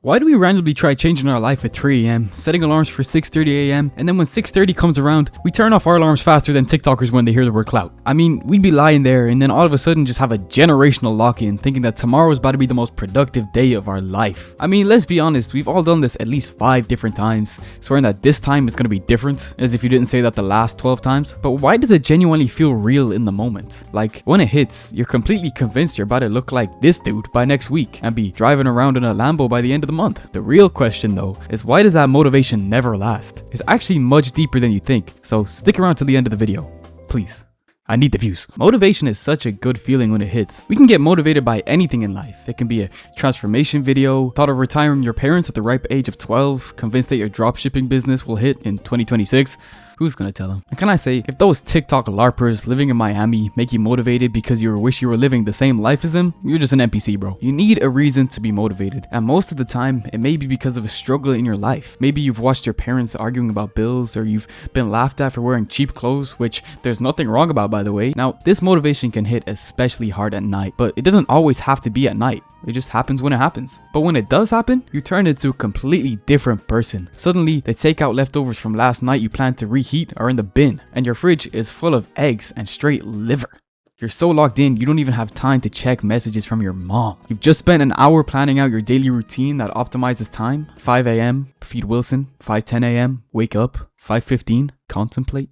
Why do we randomly try changing our life at 3 a.m., setting alarms for 6:30 a.m., and then when 6:30 comes around, we turn off our alarms faster than TikTokers when they hear the word clout? I mean, we'd be lying there and then all of a sudden just have a generational lock-in thinking that tomorrow is about to be the most productive day of our life. I mean, let's be honest, we've all done this at least 5 different times, swearing that this time is going to be different, as if you didn't say that the last 12 times. But why does it genuinely feel real in the moment? Like, when it hits, you're completely convinced you're about to look like this dude by next week and be driving around in a Lambo by the end of the month. The real question though is, why does that motivation never last? It's actually much deeper than you think, so stick around till the end of the video, please. I need the views. Motivation is such a good feeling when it hits. We can get motivated by anything in life. It can be a transformation video, thought of retiring your parents at the ripe age of 12, convinced that your dropshipping business will hit in 2026. Who's gonna tell them? And can I say, if those TikTok LARPers living in Miami make you motivated because you wish you were living the same life as them, you're just an NPC, bro. You need a reason to be motivated. And most of the time, it may be because of a struggle in your life. Maybe you've watched your parents arguing about bills, or you've been laughed at for wearing cheap clothes, which there's nothing wrong about, by the way. Now, this motivation can hit especially hard at night, but it doesn't always have to be at night. It just happens when it happens. But when it does happen, you turn into a completely different person. Suddenly, the takeout leftovers from last night you planned to reheat are in the bin, and your fridge is full of eggs and straight liver. You're so locked in, you don't even have time to check messages from your mom. You've just spent an hour planning out your daily routine that optimizes time. 5 a.m., feed Wilson. 5:10 a.m., wake up. 5:15, contemplate.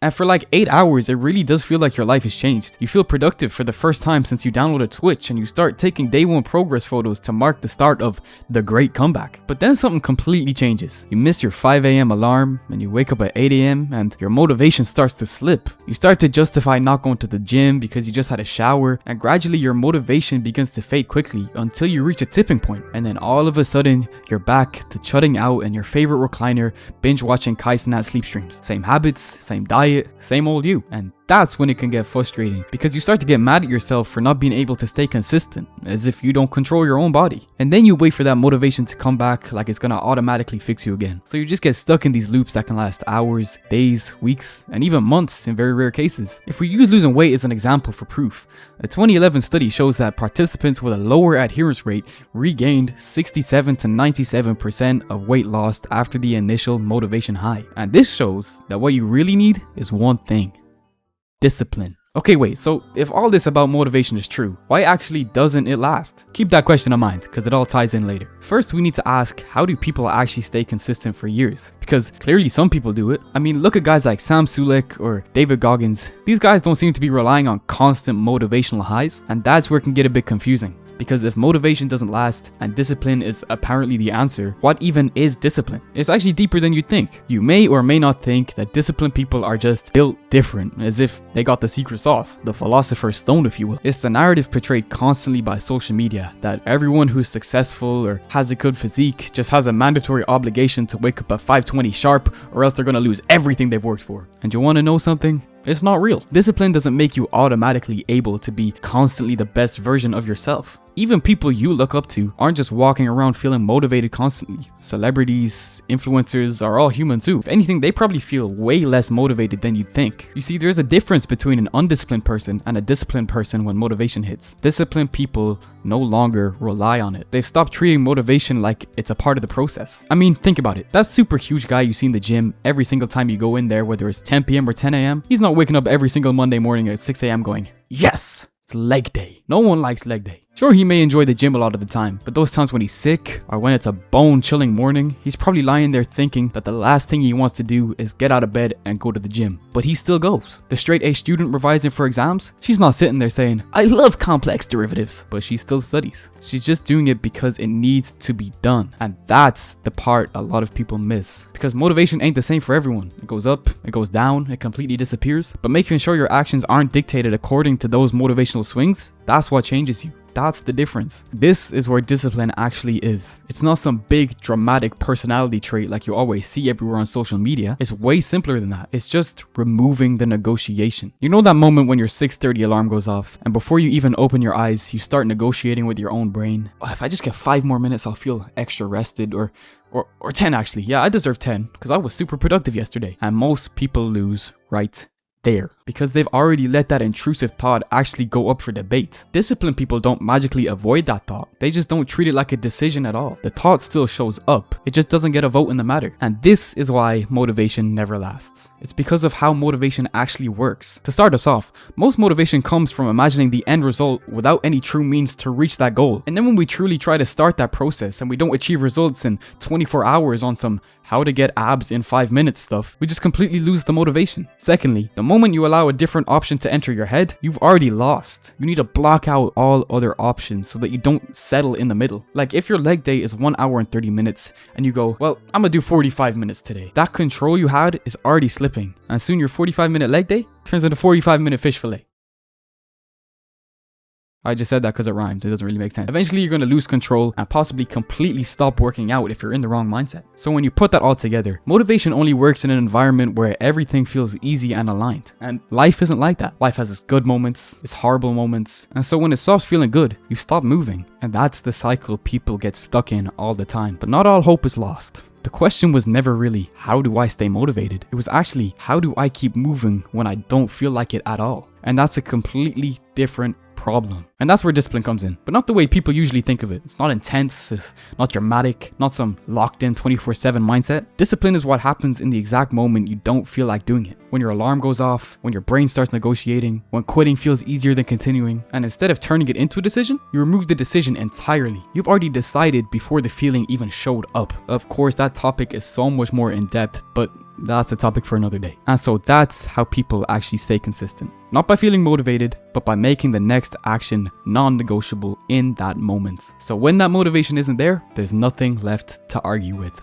And for like 8 hours, it really does feel like your life has changed. You feel productive for the first time since you downloaded Twitch, and you start taking day 1 progress photos to mark the start of the great comeback. But then something completely changes. You miss your 5 a.m. alarm, and you wake up at 8 a.m. and your motivation starts to slip. You start to justify not going to the gym because you just had a shower, and gradually your motivation begins to fade quickly until you reach a tipping point. And then all of a sudden, you're back to chutting out in your favorite recliner, binge watching Kai Cenat sleep streams. Same habits, same diet, same old you. And that's when it can get frustrating, because you start to get mad at yourself for not being able to stay consistent, as if you don't control your own body. And then you wait for that motivation to come back like it's gonna automatically fix you again. So you just get stuck in these loops that can last hours, days, weeks, and even months in very rare cases. If we use losing weight as an example for proof, a 2011 study shows that participants with a lower adherence rate regained 67 to 97% of weight lost after the initial motivation high. And this shows that what you really need is one thing: discipline. Okay, wait, so if all this about motivation is true, why actually doesn't it last? Keep that question in mind, because it all ties in later. First, we need to ask, how do people actually stay consistent for years? Because clearly some people do it. I mean, look at guys like Sam Sulek or David Goggins. These guys don't seem to be relying on constant motivational highs, and that's where it can get a bit confusing. Because if motivation doesn't last and discipline is apparently the answer, what even is discipline? It's actually deeper than you think. You may or may not think that disciplined people are just built different, as if they got the secret sauce, the philosopher's stone, if you will. It's the narrative portrayed constantly by social media that everyone who's successful or has a good physique just has a mandatory obligation to wake up at 5:20 sharp, or else they're gonna lose everything they've worked for. And you wanna know something? It's not real. Discipline doesn't make you automatically able to be constantly the best version of yourself. Even people you look up to aren't just walking around feeling motivated constantly. Celebrities, influencers are all human too. If anything, they probably feel way less motivated than you'd think. You see, there's a difference between an undisciplined person and a disciplined person when motivation hits. Disciplined people no longer rely on it. They've stopped treating motivation like it's a part of the process. I mean, think about it. That super huge guy you see in the gym every single time you go in there, whether it's 10 p.m. or 10 a.m., he's not waking up every single Monday morning at 6 a.m. going, "Yes, it's leg day." No one likes leg day. Sure, he may enjoy the gym a lot of the time, but those times when he's sick or when it's a bone-chilling morning, he's probably lying there thinking that the last thing he wants to do is get out of bed and go to the gym. But he still goes. The straight A student revising for exams, she's not sitting there saying, "I love complex derivatives," but she still studies. She's just doing it because it needs to be done. And that's the part a lot of people miss. Because motivation ain't the same for everyone. It goes up, it goes down, it completely disappears. But making sure your actions aren't dictated according to those motivational swings, that's what changes you. That's the difference. This is where discipline actually is. It's not some big dramatic personality trait like you always see everywhere on social media. It's way simpler than that. It's just removing the negotiation. You know that moment when your 6:30 alarm goes off and before you even open your eyes, you start negotiating with your own brain. "Oh, if I just get 5 more minutes, I'll feel extra rested," or 10 actually. Yeah, I deserve 10 because I was super productive yesterday. And most people lose right there because they've already let that intrusive thought actually go up for debate. Disciplined people don't magically avoid that thought. They just don't treat it like a decision at all. The thought still shows up. It just doesn't get a vote in the matter. And this is why motivation never lasts. It's because of how motivation actually works. To start us off, most motivation comes from imagining the end result without any true means to reach that goal. And then when we truly try to start that process and we don't achieve results in 24 hours on some how to get abs in 5 minutes stuff, we just completely lose the motivation. Secondly, the moment you allow a different option to enter your head, you've already lost. You need to block out all other options so that you don't settle in the middle. Like if your leg day is 1 hour and 30 minutes and you go, well, I'm gonna do 45 minutes today. That control you had is already slipping. And soon your 45-minute leg day turns into 45-minute fish fillet. I just said that because it rhymed. It doesn't really make sense. Eventually, you're going to lose control and possibly completely stop working out if you're in the wrong mindset. So when you put that all together, motivation only works in an environment where everything feels easy and aligned. And life isn't like that. Life has its good moments, its horrible moments. And so when it stops feeling good, you stop moving. And that's the cycle people get stuck in all the time. But not all hope is lost. The question was never really, how do I stay motivated? It was actually, how do I keep moving when I don't feel like it at all? And that's a completely different problem. And that's where discipline comes in, but not the way people usually think of it. It's not intense, it's not dramatic, not some locked in 24/7 mindset. Discipline is what happens in the exact moment you don't feel like doing it. When your alarm goes off, when your brain starts negotiating, when quitting feels easier than continuing, and instead of turning it into a decision, you remove the decision entirely. You've already decided before the feeling even showed up. Of course, that topic is so much more in depth, but that's a topic for another day. And so that's how people actually stay consistent. Not by feeling motivated, but by making the next action non-negotiable in that moment. So when that motivation isn't there, there's nothing left to argue with.